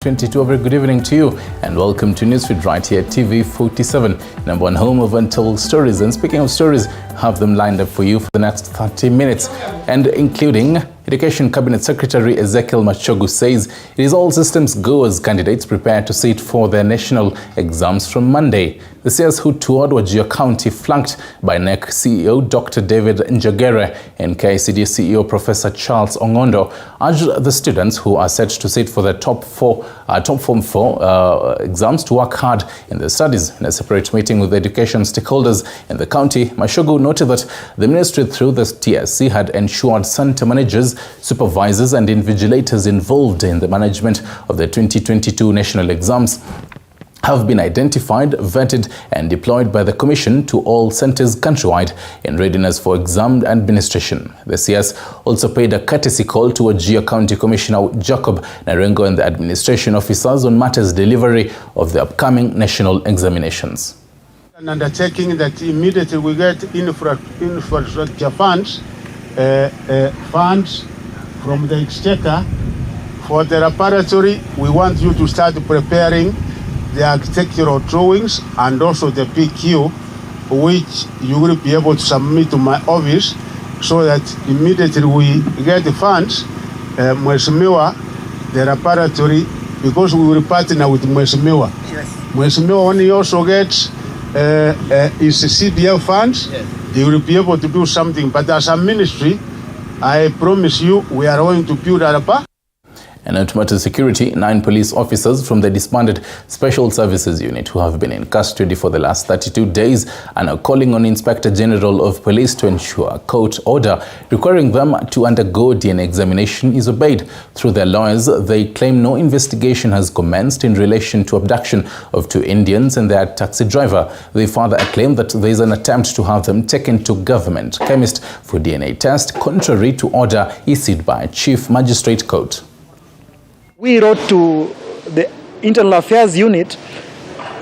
22. A very good evening to you and welcome to Newsfeed right here at TV 47, number one home of untold stories. And speaking of stories, have them lined up for you for the next 30 minutes, and including Education Cabinet Secretary Ezekiel Machogu says it is all systems go as candidates prepare to sit for their national exams from Monday. The CS who toured Wajir County, flanked by NEC CEO Dr. David Njagere and KICD CEO Professor Charles Ongondo, urged the students who are set to sit for the top Form 4 exams to work hard in their studies. In a separate meeting with education stakeholders in the county, Machogu noted that the ministry through the TSC had ensured center managers, supervisors and invigilators involved in the management of the 2022 national exams have been identified, vetted and deployed by the Commission to all centres countrywide in readiness for exam administration. The CS also paid a courtesy call to Wajir County Commissioner Jacob Narengo and the administration officers on matters delivery of the upcoming national examinations. An undertaking that immediately we get infrastructure funds, funds from the exchequer for the laboratory. We want you to start preparing the architectural drawings and also the PQ, which you will be able to submit to my office so that immediately we get the funds, Mheshimiwa, the laboratory, because we will partner with Mheshimiwa. Yes. Mheshimiwa, when he also gets his CDF funds, yes, they will be able to do something. But as a ministry, I promise you, we are going to build a laboratory. And on to matter security, 9 police officers from the disbanded Special Services Unit who have been in custody for the last 32 days are now calling on Inspector General of Police to ensure a court order requiring them to undergo DNA examination is obeyed. Through their lawyers, they claim no investigation has commenced in relation to abduction of 2 Indians and their taxi driver. They further claim that there is an attempt to have them taken to government chemist for DNA test, contrary to order issued by Chief Magistrate Court. We wrote to the Internal Affairs Unit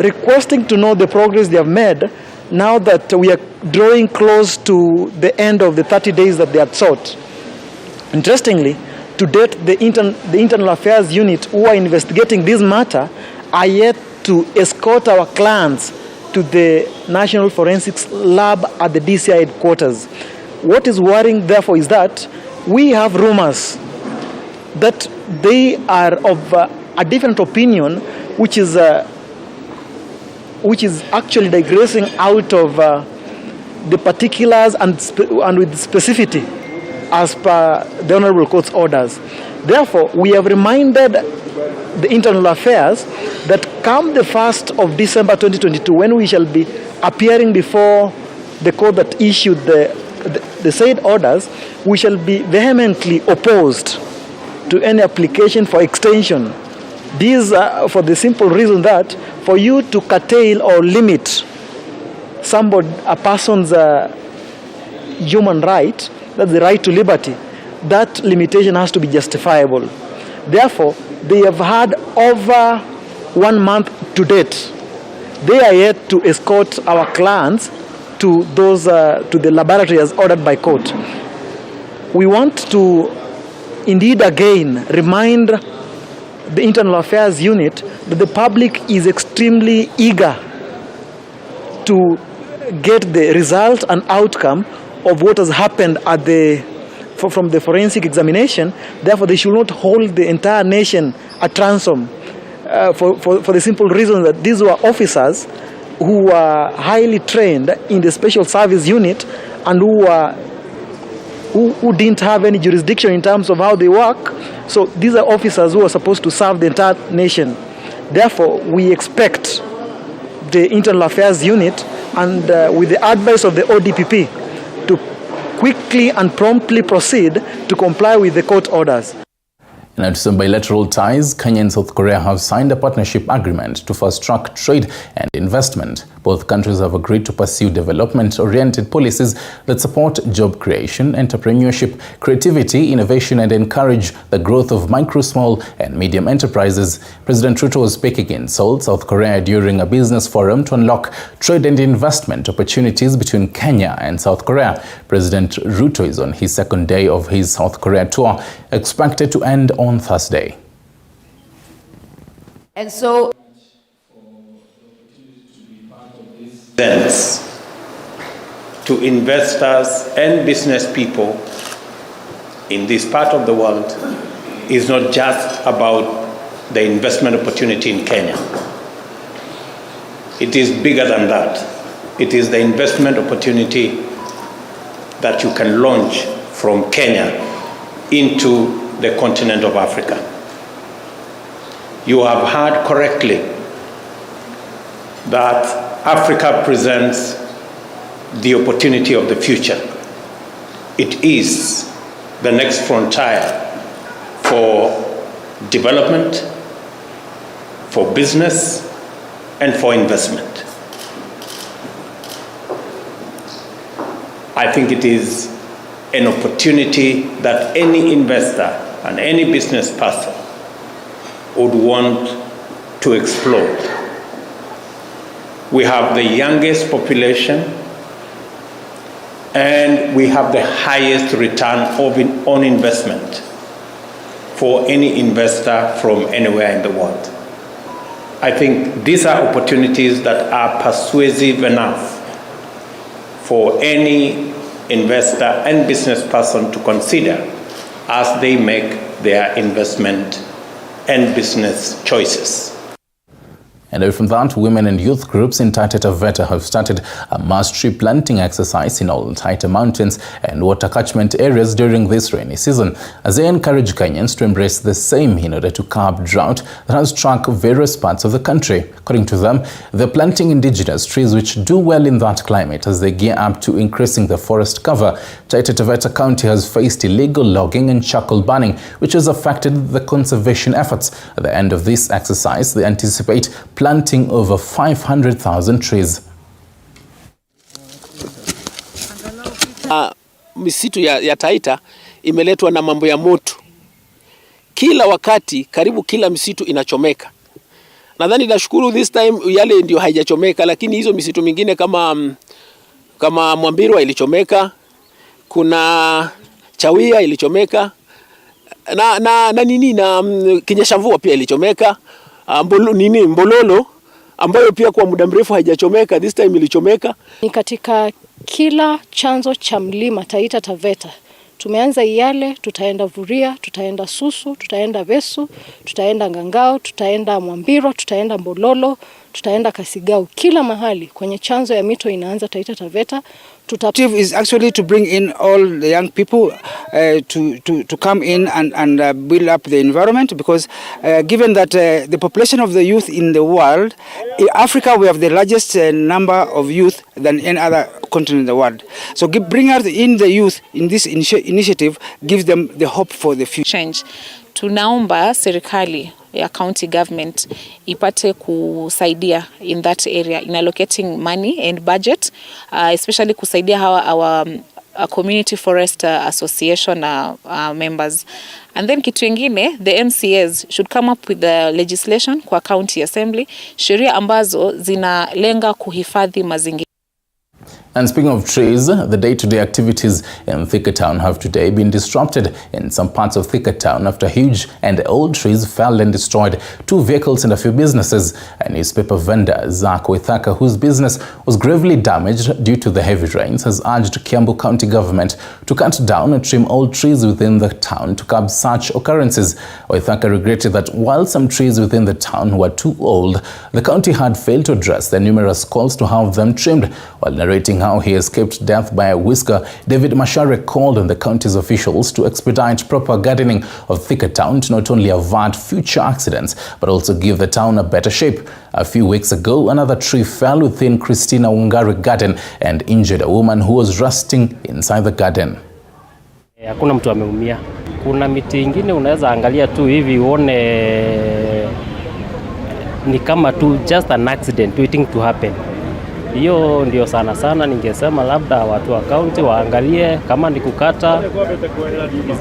requesting to know the progress they have made now that we are drawing close to the end of the 30 days that they had sought. Interestingly, to date, the Internal Affairs Unit who are investigating this matter are yet to escort our clients to the National Forensics Lab at the DCI headquarters. What is worrying, therefore, is that we have rumors that they are of a different opinion, which is actually digressing out of the particulars and with specificity as per the Honorable Court's orders. Therefore, we have reminded the Internal Affairs that come the 1st of December 2022, when we shall be appearing before the court that issued the said orders, we shall be vehemently opposed to any application for extension. These are for the simple reason that for you to curtail or limit a person's human right, that's the right to liberty, that limitation has to be justifiable. Therefore, they have had over 1 month to date. They are yet to escort our clients to the laboratory as ordered by court. We want to indeed again remind the Internal Affairs Unit that the public is extremely eager to get the result and outcome of what has happened from the forensic examination. Therefore, they should not hold the entire nation at ransom for the simple reason that these were officers who were highly trained in the Special Service Unit and who didn't have any jurisdiction in terms of how they work. So these are officers who are supposed to serve the entire nation. Therefore, we expect the Internal Affairs Unit and with the advice of the ODPP to quickly and promptly proceed to comply with the court orders. Now to some bilateral ties, Kenya and South Korea have signed a partnership agreement to fast-track trade and investment. Both countries have agreed to pursue development-oriented policies that support job creation, entrepreneurship, creativity, innovation, and encourage the growth of micro, small, and medium enterprises. President Ruto was speaking in Seoul, South Korea, during a business forum to unlock trade and investment opportunities between Kenya and South Korea. President Ruto is on his second day of his South Korea tour, expected to end on Thursday. And so to investors and business people in this part of the world is not just about the investment opportunity in Kenya. It is bigger than that. It is the investment opportunity that you can launch from Kenya into the continent of Africa. You have heard correctly that Africa presents the opportunity of the future. It is the next frontier for development, for business, and for investment. I think it is an opportunity that any investor and any business person would want to explore. We have the youngest population and we have the highest return on investment for any investor from anywhere in the world. I think these are opportunities that are persuasive enough for any investor and business person to consider as they make their investment and business choices. And away from that, women and youth groups in Taita Taveta have started a mass tree planting exercise in all Taita mountains and water catchment areas during this rainy season, as they encourage Kenyans to embrace the same in order to curb drought that has struck various parts of the country. According to them, they're planting indigenous trees which do well in that climate as they gear up to increasing the forest cover. Taita Taveta County has faced illegal logging and charcoal burning, which has affected the conservation efforts. At the end of this exercise, they anticipate planting over 500,000 trees. Misitu ya Taita imeletwa na mambo ya moto. Kila wakati karibu kila misitu inachomeka. Nadhani nashukuru this time yale ndio haijachomeka, lakini hizo misitu mingine kama Mwambirwa ilichomeka, kuna Chawia ilichomeka, na Kinyeshamvua pia ilichomeka. Mbololo ambayo pia kwa muda mrefu haijachomeka, this time ilichomeka. Ni katika kila chanzo cha mlima Taita Taveta. Tumeanza Iyale, tutaenda Vuria, tutaenda Susu, tutaenda Vesu, tutaenda Ngangao, tutaenda Mwambirwa, tutaenda Mbololo, tutaenda Kasigau. Kila mahali kwenye chanzo ya mito inaanza Taita Taveta. Objective is actually to bring in all the young people to come in and build up the environment, because given that the population of the youth in the world, in Africa we have the largest number of youth than any other continent in the world. So bring out in the youth in this initiative gives them the hope for the future. Change. Tunaomba serikali ya county government ipate kusaidia in that area in allocating money and budget, especially kusaidia our community forest association members. And then kitu ingine, the MCAs should come up with the legislation kwa county assembly, sheria ambazo zinalenga kuhifadhi mazingira. And speaking of trees, the day-to-day activities in Thika Town have today been disrupted in some parts of Thika Town after huge and old trees fell and destroyed 2 vehicles and a few businesses. A newspaper vendor, Zach Waithaka, whose business was gravely damaged due to the heavy rains, has urged Kiambu County government to cut down and trim old trees within the town to curb such occurrences. Waithaka regretted that while some trees within the town were too old, the county had failed to address the numerous calls to have them trimmed. While narrating how he escaped death by a whisker, David Mashare called on the county's officials to expedite proper gardening of Thika Town to not only avert future accidents, but also give the town a better shape. A few weeks ago, another tree fell within Christina Wungari garden and injured a woman who was resting inside the garden. Hakuna mtu ameumia. Kuna miti ingine unaweza angalia tu hivi uone ni kama tu just an accident waiting to happen. Hiyo ndio sana ningesema labda watu wa county waangalie, kama ni kukata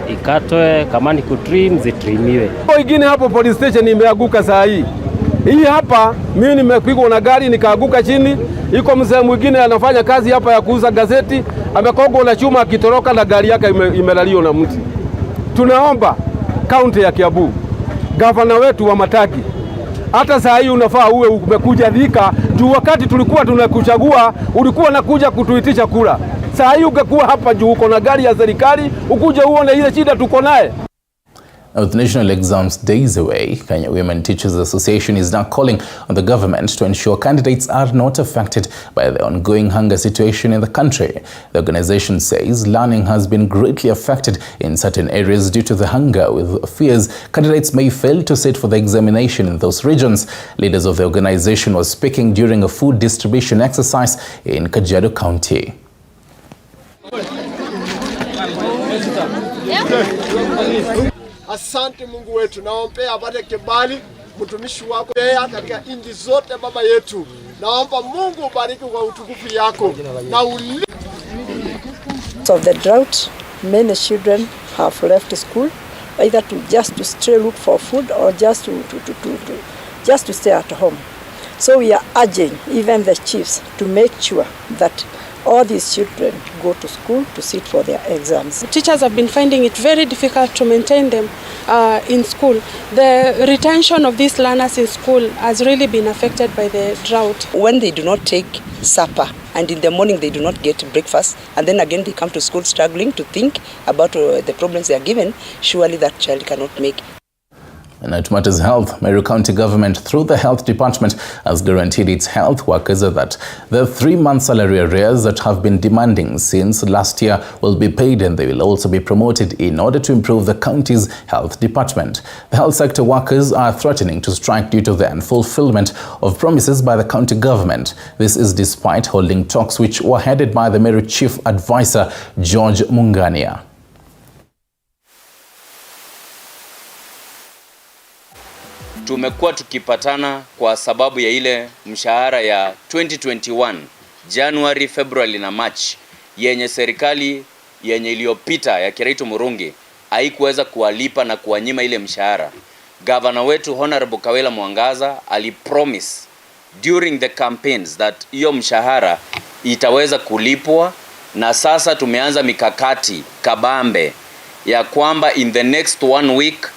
ikatwe, kama ni kutrim zitrimiwe. Ingine hapo police station imeanguka saa hii. Hii hapa mimi nimepigwa na gari nikaaguka chini. Iko mzee mwingine anafanya kazi hapa ya kuuza gazeti, amekogwa na chuma akitoroka na gari yake imelalio na mti. Tunaomba county ya Kiambu, gavana wetu wa Matagi Hata saa hii unafaa uwe umekuja Thika juu wakati tulikuwa tunakuchagua ulikuwa nakuja kutuitisha kura. Saa hii ungekuwa hapa juu uko na gari ya serikali ukuja uone ile shida tuko naye. With national exams days away, Kenya Women Teachers Association is now calling on the government to ensure candidates are not affected by the ongoing hunger situation in the country. The organization says learning has been greatly affected in certain areas due to the hunger, with fears candidates may fail to sit for the examination in those regions. Leaders of the organization were speaking during a food distribution exercise in Kajiado County. Asante Mungu wetu, naombea apate kibali mtumishi wako katika nchi zote baba yetu. Naomba Mungu ubariki kwa utukufu yako na of the drought, many children have left school either to stay look for food or just to stay at home. So we are urging even the chiefs to make sure that all these children go to school to sit for their exams. Teachers have been finding it very difficult to maintain them in school. The retention of these learners in school has really been affected by the drought. When they do not take supper and in the morning they do not get breakfast and then again they come to school struggling to think about the problems they are given, surely that child cannot make. And it matters health. Meru County government, through the health department, has guaranteed its health workers that the 3-month salary arrears that have been demanding since last year will be paid, and they will also be promoted in order to improve the county's health department. The health sector workers are threatening to strike due to the unfulfillment of promises by the county government. This is despite holding talks which were headed by the Meru Chief Advisor George Mungania. Tumekuwa tukipatana kwa sababu ya ile mshahara ya 2021 January, February na March yenye serikali yenye iliyopita ya Kiraitu Murungi haikuweza kuwalipa na kuwanyima ile mshahara. Governor wetu Honorable Kawela Mwangaza alipromise during the campaigns that hiyo mshahara itaweza kulipwa, na sasa tumeanza mikakati kabambe ya kwamba in the next 1 week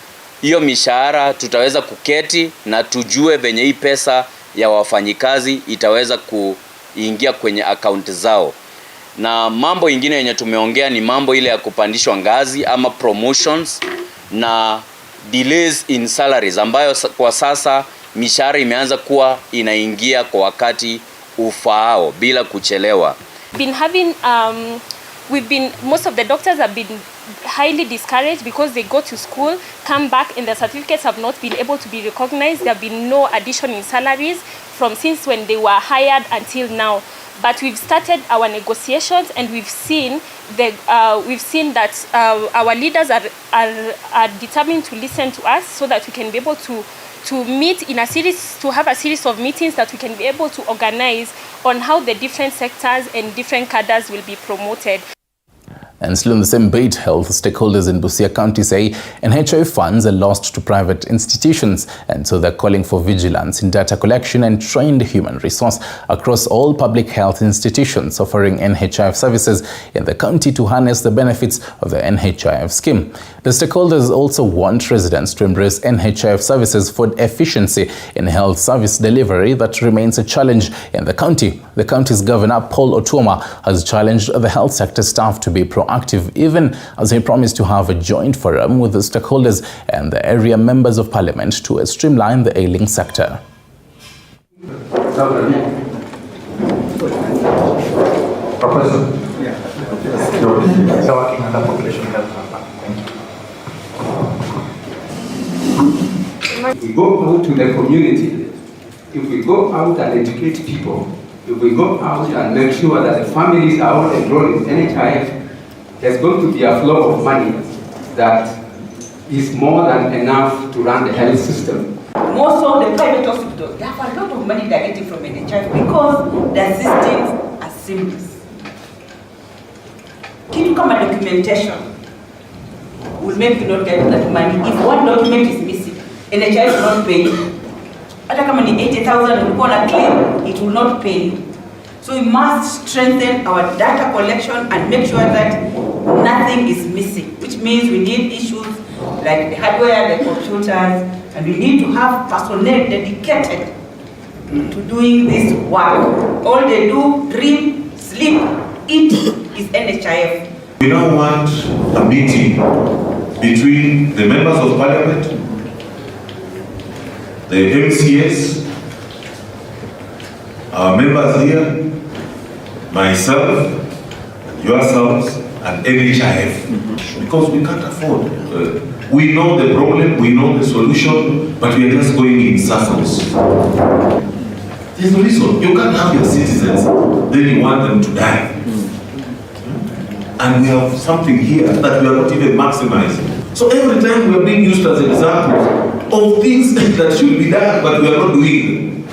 hiyo mishahara tutaweza kuketi na tujue venye hii pesa ya wafanyikazi itaweza kuingia kwenye account zao. Na mambo ingine yenye tumeongea ni mambo ile ya kupandishwa ngazi ama promotions na delays in salaries, ambayo kwa sasa mishahara imeanza kuwa inaingia kwa wakati ufaao bila kuchelewa. Most of the doctors have been highly discouraged because they go to school, come back, and their certificates have not been able to be recognized. There have been no addition in salaries from since when they were hired until now. But we've started our negotiations, and we've seen that our leaders are determined to listen to us, so that we can be able to meet in a series, to have a series of meetings that we can be able to organize on how the different sectors and different cadres will be promoted. And still in the same bait, health stakeholders in Busia County say NHI funds are lost to private institutions, and so they're calling for vigilance in data collection and trained human resource across all public health institutions offering NHIF services in the county to harness the benefits of the NHIF scheme. The stakeholders also want residents to embrace NHIF services for efficiency in health service delivery that remains a challenge in the county. The county's governor, Paul Otuoma, has challenged the health sector staff to be proactive, even as he promised to have a joint forum with the stakeholders and the area members of parliament to streamline the ailing sector. If we go out to the community, if we go out and educate people, if we go out and make sure that the families are all enrolled in NHIF, there's going to be a flow of money that is more than enough to run the health system. Most of the private hospitals, they have a lot of money they're getting from NHIF because their systems are seamless. Kitu kama documentation will make you not get that money. If one document is missing, NHIF will not pay you. Hata kama ni 80,000 ulikuwa na claim, it will not pay you. So we must strengthen our data collection and make sure that nothing is missing, which means we need issues like the hardware, the computers, And we need to have personnel dedicated to doing this work. All they do, dream, sleep, eat is NHIF. We now want a meeting between the members of parliament, the MCS, our members here, myself, yourselves, and NHIF. Because we can't afford. We know the problem, we know the solution, but we are just going in circles. There's no reason. You can't have your citizens, then you want them to die. And we have something here that we are not even maximizing. So every time we are being used as examples of things that should be done, but we are not doing.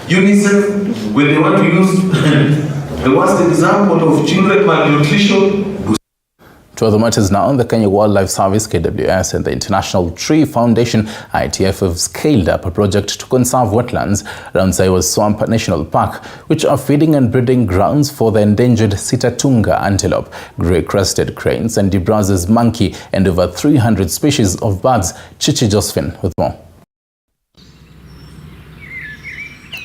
UNICEF, when they want to use the worst example of children malnutrition. To other matters now, the Kenya Wildlife Service, KWS, and the International Tree Foundation, ITF, have scaled up a project to conserve wetlands around Saiwa Swamp National Park, which are feeding and breeding grounds for the endangered Sitatunga antelope, grey-crested cranes, and DeBraz's monkey, and over 300 species of birds. Chichi Josephine with more.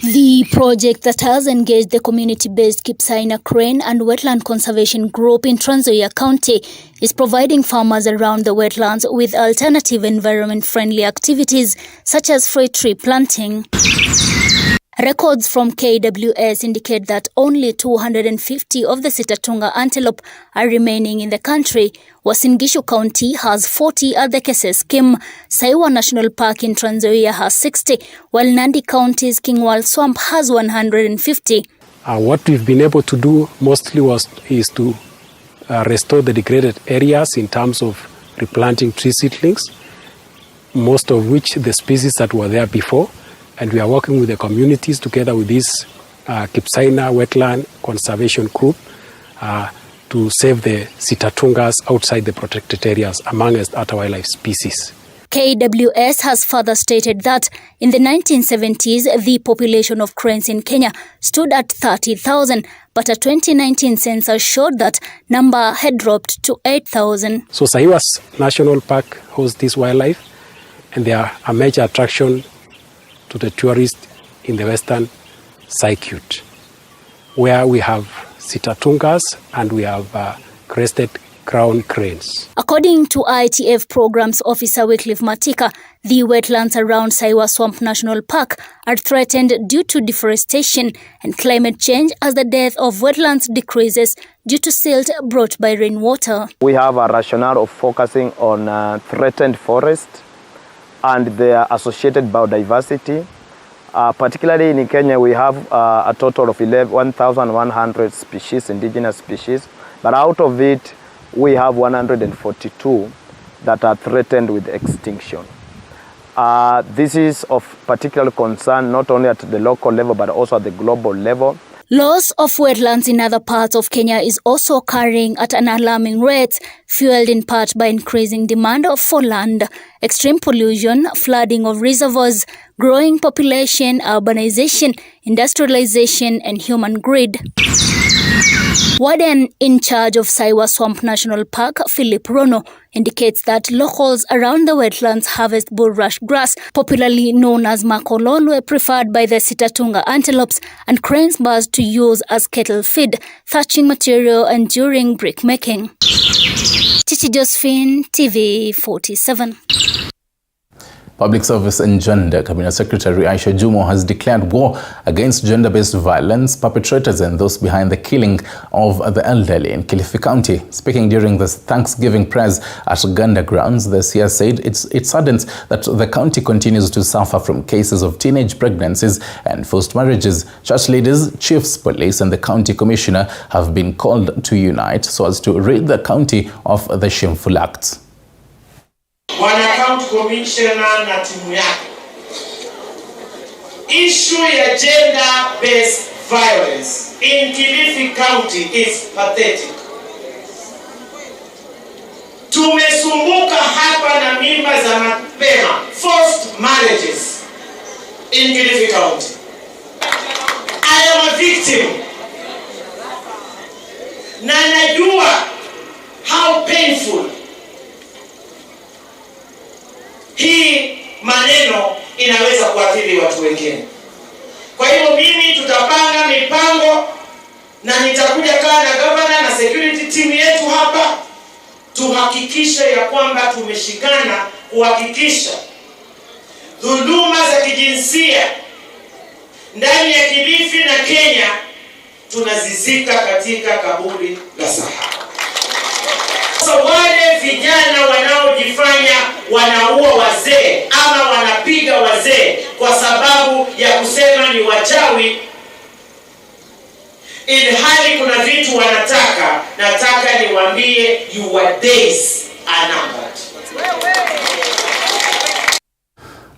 The project that has engaged the community-based Kipsaina Crane and Wetland Conservation Group in Trans Nzoia County is providing farmers around the wetlands with alternative environment-friendly activities such as free tree planting. Records from KWS indicate that only 250 of the Sitatunga antelope are remaining in the country. Uasin Gishu County has 40 at the Kese scheme. Saiwa National Park in Trans Nzoia has 60, while Nandi County's Kingwal Swamp has 150. What we've been able to do mostly is to restore the degraded areas in terms of replanting tree seedlings, most of which the species that were there before. And we are working with the communities together with this Kipsaina Wetland Conservation Group to save the Sitatungas outside the protected areas amongst other wildlife species. KWS has further stated that in the 1970s, the population of cranes in Kenya stood at 30,000, but a 2019 census showed that number had dropped to 8,000. So Saiwa National Park hosts this wildlife, and they are a major attraction to the tourists in the western circuit, where we have Sitatungas and we have crested crown cranes. According to ITF Programs Officer Wycliffe Matika, the wetlands around Saiwa Swamp National Park are threatened due to deforestation and climate change as the depth of wetlands decreases due to silt brought by rainwater. We have a rationale of focusing on threatened forest and their associated biodiversity. Particularly in Kenya, we have a total of 1,100 species, indigenous species, but out of it, we have 142 that are threatened with extinction. This is of particular concern not only at the local level, but also at the global level. Loss of wetlands in other parts of Kenya is also occurring at an alarming rate, fueled in part by increasing demand for land, extreme pollution, flooding of reservoirs, growing population, urbanization, industrialization, and human greed. Warden in charge of Saiwa Swamp National Park, Philip Rono, indicates that locals around the wetlands harvest bulrush grass, popularly known as makololwe, preferred by the Sitatunga antelopes, and cranes bars to use as cattle feed, thatching material, and during brick making. Chichi Josephine, TV 47. Public Service and Gender Cabinet Secretary Aisha Jumo has declared war against gender-based violence perpetrators and those behind the killing of the elderly in Kilifi County. Speaking during the Thanksgiving prayers at Ganda grounds, the CS said it saddens that the county continues to suffer from cases of teenage pregnancies and forced marriages. Church leaders, chiefs, police, and the county commissioner have been called to unite so as to rid the county of the shameful acts. Bwana County Commissioner na timu yake, issue ya gender-based violence in Kilifi County is pathetic. Tumesumbuka hapa na mimba za mapema, forced marriages in Kilifi County. I am a victim. Na najua how painful hii maneno inaweza kuathiri watu wengine. Kwa hivyo mimi tutapanga mipango na nitakuja kaa na governor na security team yetu hapa, tuhakikishe ya kwamba tumeshikana kuhakikisha dhuluma za kijinsia ndani ya Kilifi na Kenya tunazizika katika kaburi la Sahara. Sasa wale vijana wanaojifanya wanaua wazee ama wanapiga wazee kwa sababu ya kusema ni wachawi, ilhali kuna vitu wanataka, nataka niwaambie your days are numbered.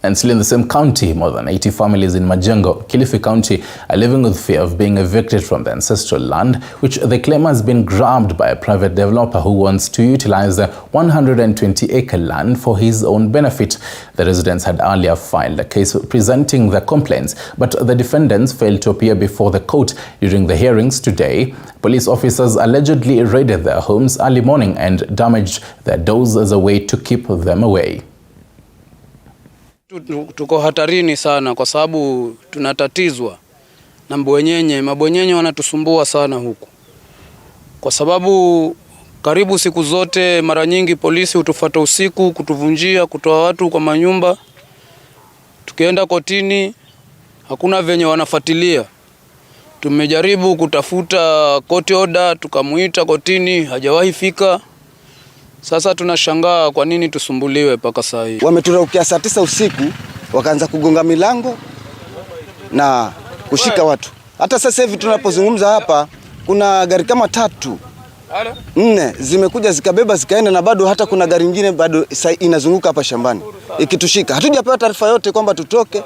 And still in the same county, more than 80 families in Majengo, Kilifi County, are living with fear of being evicted from their ancestral land, which they claim has been grabbed by a private developer who wants to utilize the 120-acre land for his own benefit. The residents had earlier filed a case presenting their complaints, but the defendants failed to appear before the court. During the hearings today, police officers allegedly raided their homes early morning and damaged their doors as a way to keep them away. Tuko hatarini sana kwa sababu tunatatizwa na mbwenyenye. Mabwenyenye wanatusumbua sana huku, kwa sababu karibu siku zote mara nyingi polisi hutufuata usiku kutuvunjia, kutoa watu kwa manyumba. Tukienda kotini hakuna venye wanafuatilia. Tumejaribu kutafuta court order, tukamuita kotini, hajawahi fika. Sasa tunashangaa kwa nini tusumbuliwe paka saa hii. Wameturaukia saa 9 usiku, wakaanza kugonga milango na kushika watu. Hata sasa hivi tunapozungumza hapa, kuna gari kama 3-4 zimekuja zikabeba zikaenda, na bado hata kuna gari nyingine bado inazunguka hapa shambani ikitushika. Hatujapewa taarifa yote kwamba tutoke.